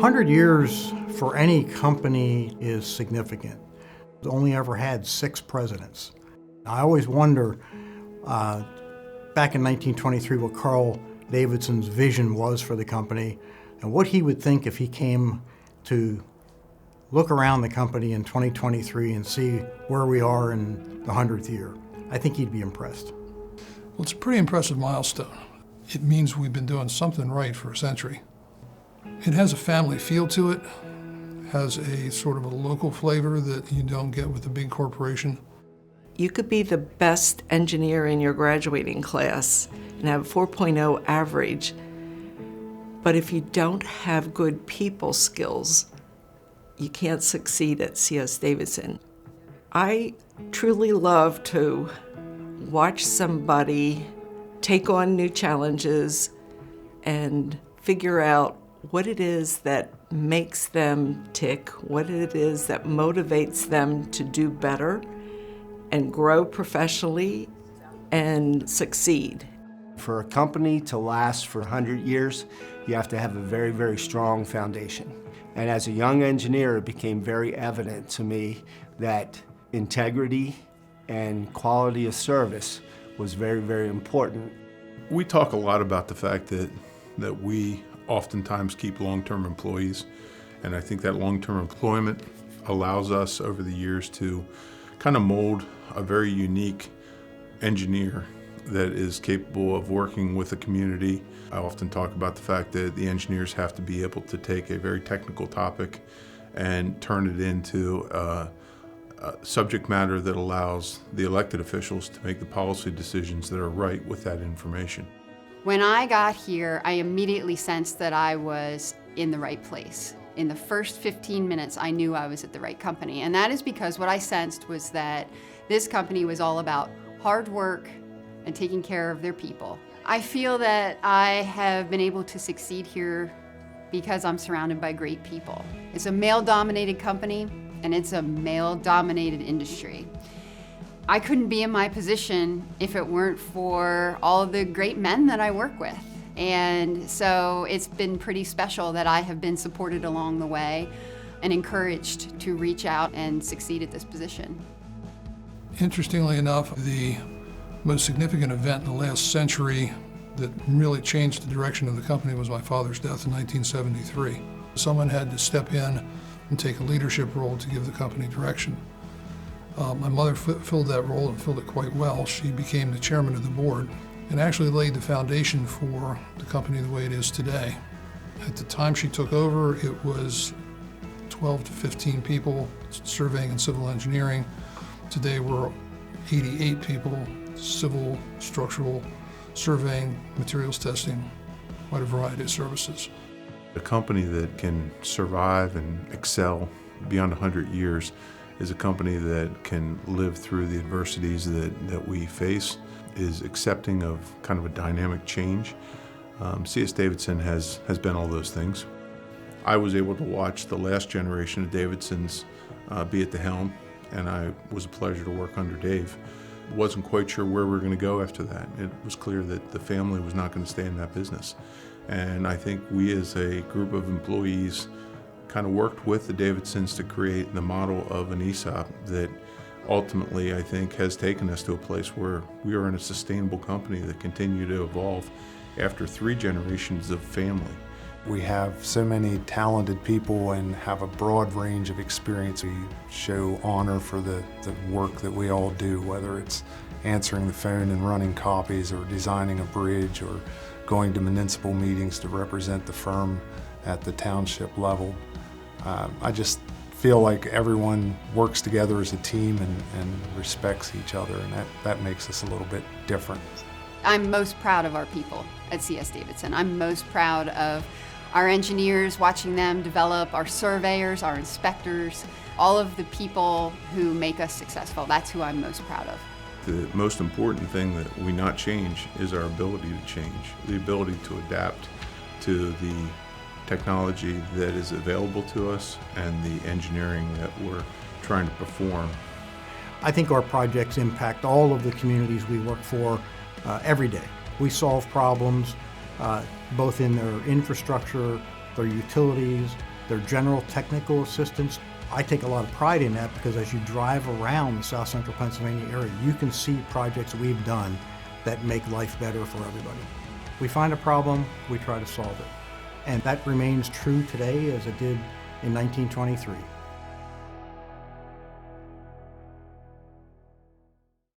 100 years for any company is significant. It's only ever had 6 presidents. I always wonder, back in 1923, what Carl Davidson's vision was for the company and what he would think if he came to look around the company in 2023 and see where we are in the 100th year. I think he'd be impressed. Well, it's a pretty impressive milestone. It means we've been doing something right for a century. It has a family feel to it, has a sort of a local flavor that you don't get with a big corporation. You could be the best engineer in your graduating class and have a 4.0 average, but if you don't have good people skills, you can't succeed at CS Davidson. I truly love to watch somebody take on new challenges and figure out what it is that makes them tick, what it is that motivates them to do better and grow professionally and succeed. For a company to last for 100 years, you have to have a very, very strong foundation. And as a young engineer, it became very evident to me that integrity and quality of service was very, very important. We talk a lot about the fact that we oftentimes keep long-term employees, and I think that long-term employment allows us over the years to kind of mold a very unique engineer that is capable of working with the community. I often talk about the fact that the engineers have to be able to take a very technical topic and turn it into a subject matter that allows the elected officials to make the policy decisions that are right with that information. When I got here, I immediately sensed that I was in the right place. In the first 15 minutes, I knew I was at the right company. And that is because what I sensed was that this company was all about hard work and taking care of their people. I feel that I have been able to succeed here because I'm surrounded by great people. It's a male-dominated company, and it's a male-dominated industry. I couldn't be in my position if it weren't for all of the great men that I work with. And so it's been pretty special that I have been supported along the way and encouraged to reach out and succeed at this position. Interestingly enough, the most significant event in the last century that really changed the direction of the company was my father's death in 1973. Someone had to step in and take a leadership role to give the company direction. My mother filled that role and filled it quite well. She became the chairman of the board and actually laid the foundation for the company the way it is today. At the time she took over, it was 12 to 15 people surveying and civil engineering. Today we're 88 people, civil, structural, surveying, materials testing, quite a variety of services. A company that can survive and excel beyond 100 years is a company that can live through the adversities that we face, is accepting of kind of a dynamic change. CS Davidson has been all those things. I was able to watch the last generation of Davidsons be at the helm, and it was a pleasure to work under Dave. Wasn't quite sure where we were going to go after that. It was clear that the family was not going to stay in that business. And I think we as a group of employees kind of worked with the Davidsons to create the model of an ESOP that ultimately I think has taken us to a place where we are in a sustainable company that continue to evolve after 3 generations of family. We have so many talented people and have a broad range of experience. We show honor for the work that we all do, whether it's answering the phone and running copies or designing a bridge or going to municipal meetings to represent the firm at the township level. I just feel like everyone works together as a team and respects each other, and that makes us a little bit different. I'm most proud of our people at CS Davidson. I'm most proud of our engineers, watching them develop, our surveyors, our inspectors, all of the people who make us successful. That's who I'm most proud of. The most important thing that we not change is our ability to change, the ability to adapt to the technology that is available to us and the engineering that we're trying to perform. I think our projects impact all of the communities we work for every day. We solve problems both in their infrastructure, their utilities, their general technical assistance. I take a lot of pride in that because as you drive around the South Central Pennsylvania area, you can see projects we've done that make life better for everybody. We find a problem, we try to solve it. And that remains true today as it did in 1923.